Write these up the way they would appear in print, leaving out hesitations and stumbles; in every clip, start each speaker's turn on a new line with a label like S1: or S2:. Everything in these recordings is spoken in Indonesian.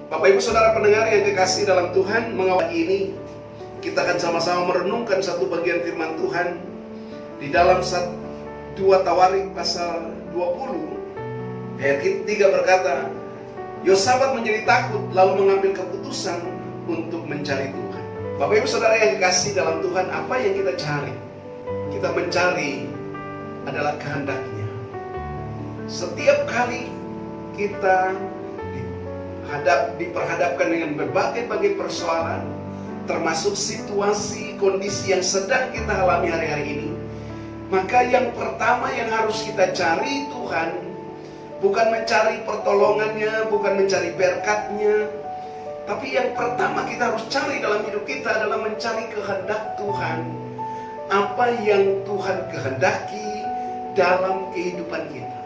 S1: Bapak Ibu Saudara pendengar yang dikasihi dalam Tuhan, mengawal ini kita akan sama-sama merenungkan satu bagian firman Tuhan di dalam 2 Tawarik pasal 20 ayat 3 berkata, Yosafat menjadi takut lalu mengambil keputusan untuk mencari Tuhan. Bapak Ibu Saudara yang dikasihi dalam Tuhan, apa yang kita cari? Kita mencari adalah kehendaknya. Setiap kali kita diperhadapkan dengan berbagai persoalan, termasuk situasi, kondisi yang sedang kita alami hari-hari ini, maka yang pertama yang harus kita cari Tuhan, bukan mencari pertolongannya, bukan mencari berkatnya, tapi yang pertama kita harus cari dalam hidup kita adalah mencari kehendak Tuhan. Apa yang Tuhan kehendaki dalam kehidupan kita.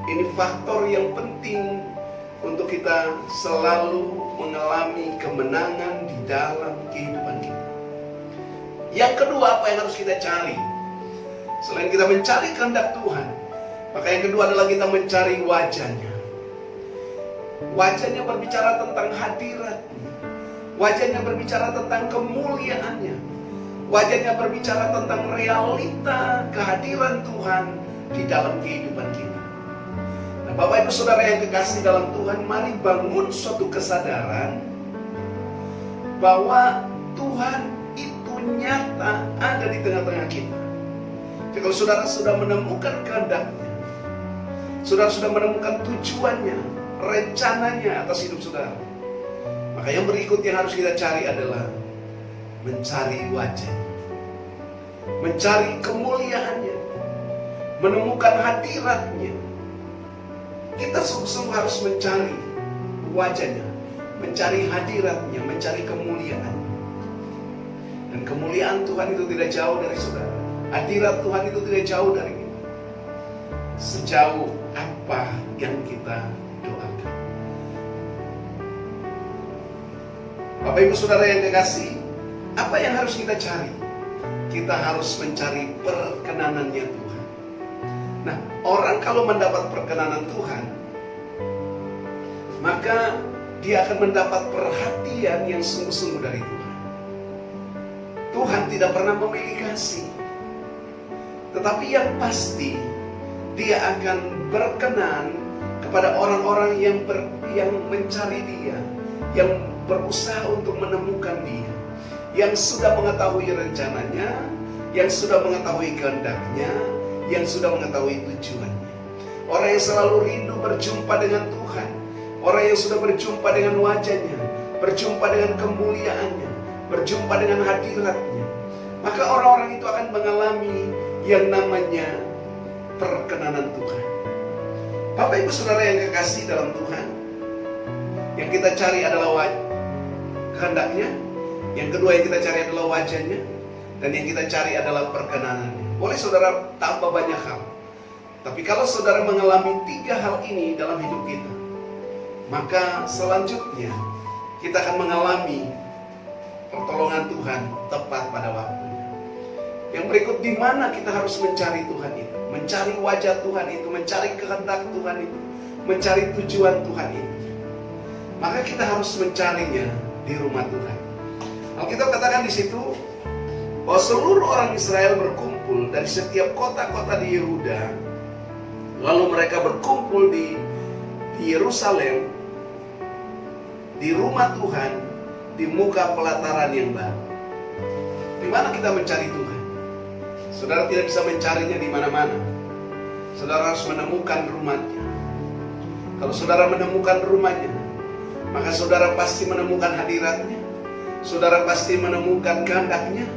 S1: Ini faktor yang penting untuk kita selalu mengalami kemenangan di dalam kehidupan kita. Yang kedua, apa yang harus kita cari? Selain kita mencari kehendak Tuhan, maka yang kedua adalah kita mencari wajahnya. Wajahnya berbicara tentang hadiratnya. Wajahnya berbicara tentang kemuliaannya. Wajahnya berbicara tentang realita kehadiran Tuhan di dalam kehidupan kita. Bapak Ibu Saudara yang kekasih dalam Tuhan, mari bangun suatu kesadaran bahwa Tuhan itu nyata ada di tengah-tengah kita. Jadi kalau saudara sudah menemukan kehendaknya, saudara sudah menemukan tujuannya, rencananya atas hidup saudara, maka yang berikut yang harus kita cari adalah mencari wajahnya, mencari kemuliaannya, menemukan hadiratnya. Kita sungguh-sungguh harus mencari wajahnya, mencari hadiratnya, mencari kemuliaan. Dan kemuliaan Tuhan itu tidak jauh dari saudara. Hadirat Tuhan itu tidak jauh dari kita. Sejauh apa yang kita doakan. Bapak Ibu Saudara yang kekasih, apa yang harus kita cari? Kita harus mencari perkenanannya Tuhan. Nah, orang kalau mendapat perkenanan Tuhan, maka dia akan mendapat perhatian yang sungguh-sungguh dari Tuhan. Tuhan tidak pernah memilih kasih, tetapi yang pasti dia akan berkenan kepada orang-orang yang mencari dia, yang berusaha untuk menemukan dia, yang sudah mengetahui rencananya, yang sudah mengetahui kehendaknya, yang sudah mengetahui tujuannya. Orang yang selalu rindu berjumpa dengan Tuhan, orang yang sudah berjumpa dengan wajahnya, berjumpa dengan kemuliaannya, berjumpa dengan hadiratnya, maka orang-orang itu akan mengalami yang namanya perkenanan Tuhan. Bapak Ibu Saudara yang kekasih dalam Tuhan, yang kita cari adalah kehendaknya, yang kedua yang kita cari adalah wajahnya, dan yang kita cari adalah perkenanannya. Boleh saudara tambah banyak hal, tapi kalau saudara mengalami 3 hal ini dalam hidup kita, maka selanjutnya kita akan mengalami pertolongan Tuhan tepat pada waktunya. Yang berikut, di mana kita harus mencari Tuhan itu, mencari wajah Tuhan itu, mencari kehendak Tuhan itu, mencari tujuan Tuhan itu, maka kita harus mencarinya di rumah Tuhan. Alkitab katakan di situ bahwa seluruh orang Israel berkumpul dari setiap kota-kota di Yehuda, lalu mereka berkumpul di Yerusalem, di rumah Tuhan, di muka pelataran yang baru. Di mana kita mencari Tuhan? Saudara tidak bisa mencarinya di mana-mana. Saudara harus menemukan rumahnya. Kalau saudara menemukan rumahnya, maka saudara pasti menemukan hadiratnya, saudara pasti menemukan kehendaknya,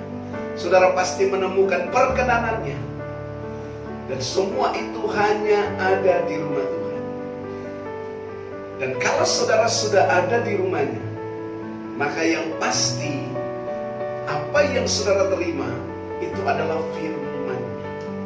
S1: saudara pasti menemukan perkenanannya. Dan semua itu hanya ada di rumah Tuhan. Dan kalau saudara sudah ada di rumahnya, maka yang pasti apa yang saudara terima itu adalah firman.